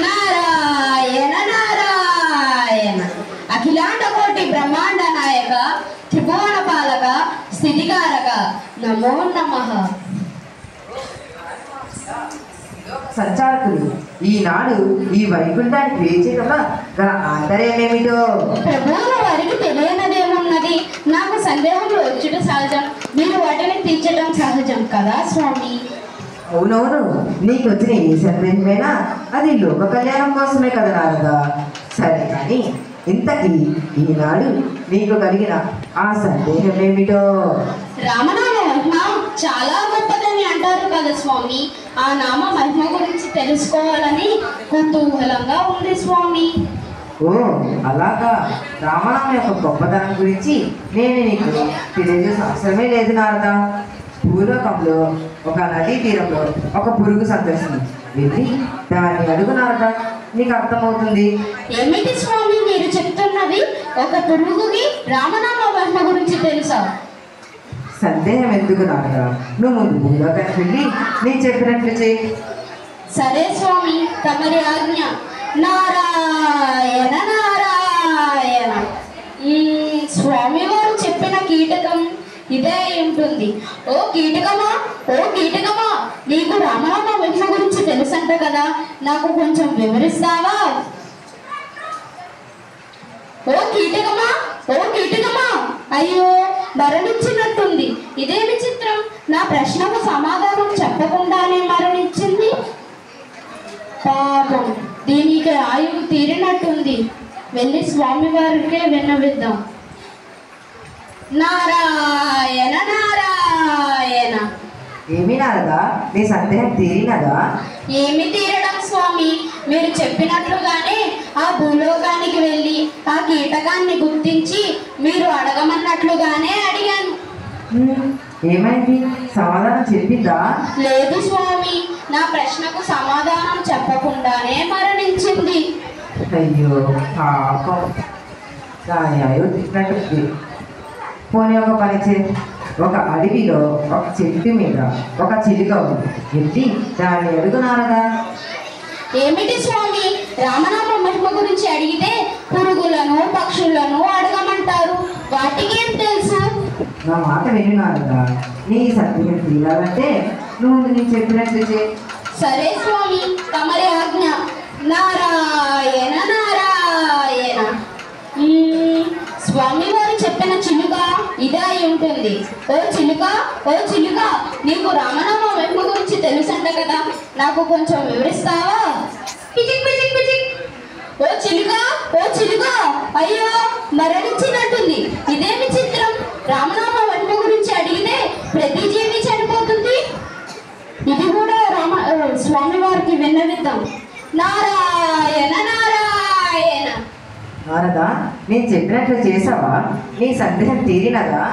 నారాయణ నారాయణ. అఖిలాండ కోటి బ్రహ్మాండ నాయక, త్రిభువన పాలక, స్థితికారక, నమో నమః. సంచారకులు, ఈనాడు ఈ వైకుంఠానికి వేచేటగా గల ఆంతర్యమేమిటో ప్రభువుల వారికి తెలియనిదేమున్నది? నాకు సందేహంలో వచ్చుట సహజం, మీరు వాటిని తీర్చడం సహజం కదా స్వామి. అవునవును, నీకు వచ్చిన ఏ సందేహమైనా అది లోక కళ్యాణం కోసమే కదా నారదా. సరే కానీ ఇంతకీ ఈనాడు నీకు కలిగిన ఆ సందేహం ఏమిటో? రామనామ మహిమ చాలా గొప్పదని అంటారు కదా స్వామి. ఆ నామ మహిమ గురించి తెలుసుకోవాలని కుతూహలంగా ఉంది స్వామి. ఓ అలాగా, రామనామ యొక్క గొప్పతనం గురించి నేను నీకు తెలియజేసిన అవసరమే లేదు నారదా. భూలోకంలో ఒక నదీ తీరంలో ఒక పురుగు సందర్శన వెళ్ళి దాన్ని అడుగు నారదా, నీకు అర్థమవుతుంది. ఏమిటి స్వామి మీరు చెప్తున్నది? ఒక పురుగుకి రామనామ మహిమ గురించి తెలుసా? సందేహం ఎందుకు నారదా, నువ్వు ముందు భూలోకానికి వెళ్ళి నేను చెప్పినట్లు చేయి. సరే స్వామి, తమరి ఆజ్ఞ. నారాయణ నారాయణ. స్వామి వారు చెప్పిన కీటకం ఇదే ఉంటుంది. ఓ కీటకమా, ఓ కీటకమా, నీకు రామనామ మహిమ గురించి తెలుసంట కదా, నాకు కొంచెం వివరిస్తావా? ఓ కీటకమా, ఓ కీటకమా, అయ్యో మరణించినట్టుంది. ఇదేమి చిత్రం, నా ప్రశ్నకు సమాధానం చెప్పకుండానే మరణించింది. పాపం, దీనికి ఆయువు తీరినట్టుంది. వెళ్ళి స్వామి వారికే విన్నవిద్దాం. నారాయణ నారాయణ. ఏమి నారదా, నీ సందేహం తీరినదా? ఏమి తీరడం స్వామి, మీరు చెప్పినట్లుగానే ఆ భూలోకానికి వెళ్ళి ఆ కీటకాన్ని గుర్తించి మీరు అడగమన్నట్లుగానే అడిగాను. ఏమైంది, సమాధానం చెప్పిందా? లేదు స్వామి, నా ప్రశ్నకు సమాధానం చెప్పకుండానే మరణించింది. అయ్యో పాపం, దాని అయ్యో తిట్టినట్టు. పోనీ ఒక పని చే, ఒక అడవిలో ఒక చెట్టు మీద ఒక చిలుక ఉంది, వెళ్ళి దాన్ని అడుగునారదా. ఏమిటి స్వామి, రామనామ మహిమ గురించి అడిగితే పురుగులను పక్షులను అడగమంటారు, వాటికి ఏం తెలుసు? నా మాట విన్నారదా, నీ సందేహం తీరాలంటే నువ్వు నేను చెప్పినట్లు చే. సరే స్వామి, తమరి ఆజ్ఞ. నారాయణ నారాయణ. స్వామి వారు చెప్పిన చిలుక ఇదే అయి ఉంటుంది. ఓ చిలుక, ఓ చిలుక, నీకు రామనామ మహిమ గురించి తెలుసంట కదా, నాకు కొంచెం వివరిస్తావా? పిచిక్ పిచిక్ పిచిక్. ఓ చిలుక, ఓ చిలుక, అయ్యో మరణించినట్టుంది. ఇదేమి చిత్రం, రామనామ మహిమ గురించి అడిగితే ప్రతి జీవి చనిపోతుంది. ఇది కూడా స్వామి వారికి విన్నవిద్దాం. నారాయణ నారాయణ. నారదా, నేను చెప్పినట్లు చేసావా? నీ సందేహం తీరినదా?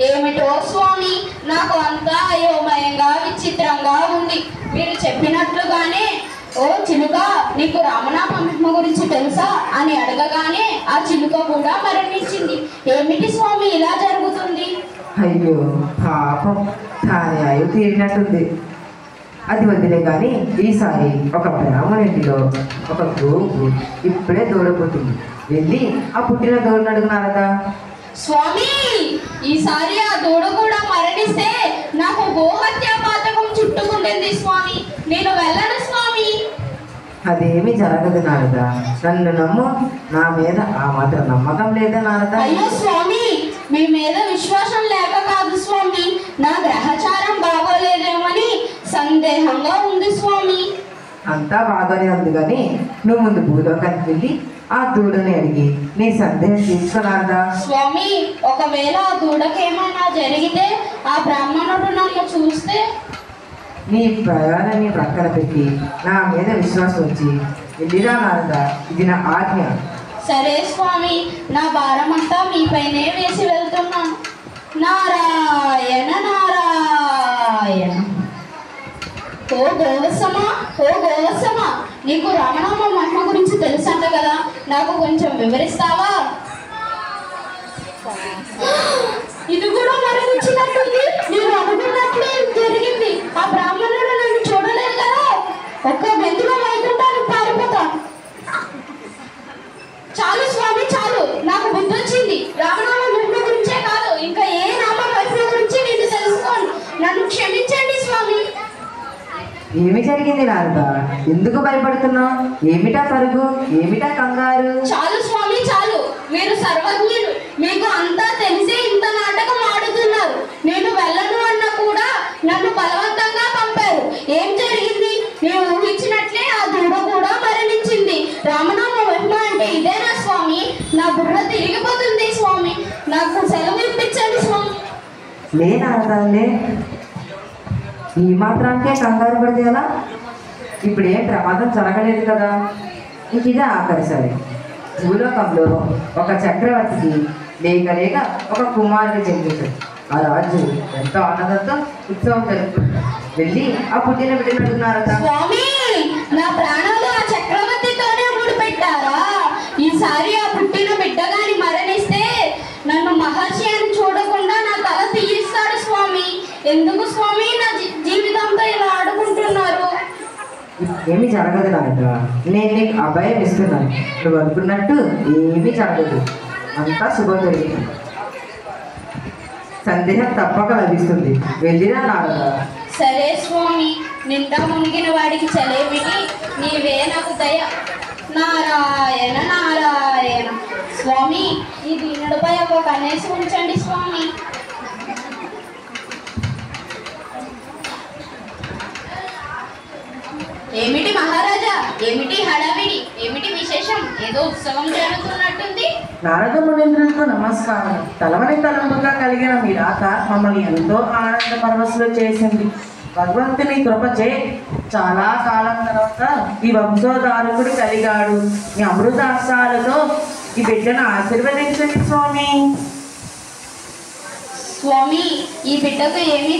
ఏమిటో స్వామి, నాకు అంతా అయోమయంగా విచిత్రంగా ఉంది. మీరు చెప్పినట్లుగానే ఓ చిలుక, నీకు రామనామ మహిమ గురించి తెలుసా అని అడగగానే ఆ చిలుక కూడా మరణించింది. ఏమిటి స్వామి ఇలా జరుగుతుంది? అయ్యో పాపం, దాని అయ్యో తీరినట్టుంది. అది వదిలే కానీ ఈసారి ఒక బ్రాహ్మణుడిలో ఒక గోవు ఇప్పుడే దూడపోతుంది, వెళ్ళి ఆ పుట్టిన దూడను అడుగునారదా. స్వామి, ఈసారి ఆ దూడ కూడా మరణిస్తే నాకు గోహత్య పాతకం చుట్టుకుంటుంది స్వామి, నేను వెళ్ళను స్వామి. అదేమీ జరగదు నారదా, నన్ను నమ్ము. నా మీద ఆ మాత్రం నమ్మకం లేదా నారదా? అయ్యో స్వామి, మీ మీద విశ్వాసం లేక కాదు స్వామి, నా గ్రహచారం బాగోలేదేమని సందేహంగా ఉంది స్వామి. అంతా బాగానే ఉంది కానీ నువ్వు ముందు భూలోకానికి వెళ్ళి ఆ దూడని అడిగి నీ సందేహం తీసుకున్నారదా. స్వామి, ఒకవేళ ఆ దూడకేమైనా జరిగితే ఆ బ్రాహ్మణుడు నన్ను చూస్తే? నీ ప్రయాణాన్ని ప్రక్కన పెట్టి నా మీద విశ్వాసం వచ్చి వెళ్ళిరా నారదా, ఇది నా ఆజ్ఞ. సరే స్వామి, నా భారమంతా మీపైనే వేసి వెళ్తున్నాను. నారాయణ నారాయణ. ఓ గోవత్సమా, ఓ గోవత్సమా, నీకు రామనామ మహిమ గురించి తెలుసంట కదా, నాకు కొంచెం వివరిస్తావా? ఇది కూడా మరణించినట్టుంది. నేను అనుకున్నట్లే జరిగింది. ఆ బ్రాహ్మణుడు నన్ను చూడలేదు కదా, ఒక్క వెందులో వైకుంఠానికి పారిపోతా. ఏమి జరిగింది నారద? ఎందుకు భయపడుతున్నావు? ఏమిటా పరుగు? ఏమిటా కంగారు? చాలు స్వామి చాలు, మీరు సర్వజ్ఞులు. మీకు అంతా తెలిసే ఇంత నాటకం ఆడుతున్నారు. నేను వెళ్ళను అన్నా కూడా నన్ను బలవంతంగా పంపారు. ఏం జరిగింది? నేను ఊహించినట్లే ఆ దూడ కూడా మరణించింది. రామనామ మహిమ అంటే ఇదేనా స్వామి? నా బుర్ర తిరిగిపోతుంది స్వామి. నాకు సెలవు ఇప్పించండి స్వామి. లే నారద లే, ఈ మాత్రానికే కంగారు పడితే ఎలా? ఇప్పుడు ఏం ప్రమాదం జరగలేదు కదా. ఇంక ఇదే ఆఖరిసారి. భూలోకంలో ఒక చక్రవర్తికి లేక లేక ఒక కుమారుడు జన్మించాడు. ఆ రాజు ఎంతో ఆనందంతో ఉత్సవం జరుపుకుంటాడు. వెళ్ళి ఆ పుట్టిన బిడ్డను అడుగుతున్నారట. స్వామి, నా ప్రాణాలు ఆ చక్రవర్తితోనే ముడిపెట్టారా? ఈసారి ఆ పుట్టిన బిడ్డగాని మరణిస్తే నన్ను మహర్షి అని చూడకుండా నా తల తీయిస్తాడు స్వామి. ఎందుకు స్వామి నా జీవితంతో ఇలా ఆడుకుంటున్నారు? ఏమీ జరగదు నాయన, నేను నీకు అభయం ఇస్తున్నాను. నువ్వు అనుకున్నట్టు ఏమీ జరగదు, అంతా శుభం జరుగుతుంది. సందేహం తప్పక లభిస్తుంది. వెళ్ళినా నారద. సరే స్వామి, నిండా మునిగిన వాడికి చలేమిటి? నీవే నాకు దయ. నారాయణ నారాయణ. స్వామి, ఈ దీనుడిపై ఒక కన్నేసి ఉంచండి స్వామి. ఏమిటి మహారాజా? ఏమిటి హడావిడి? ఏమిటి విశేషం? ఏదో ఉత్సవం జరుగుతున్నట్టుంది. నారద మునీంద్రులకు నమస్కారం. తలవని తలంపుగా కలిగిన మీ రాక మమ్మల్ని ఎంతో ఆనంద పరవశులు చేసింది. భగవంతుని కృపచే చాలా కాలం తర్వాత ఈ వంశోధారకుడు కలిగాడు. మీ అమృతాస్తాలతో ఈ బిడ్డను ఆశీర్వదించండి స్వామి. స్వామి, ఈ బిడ్డకు ఏమీ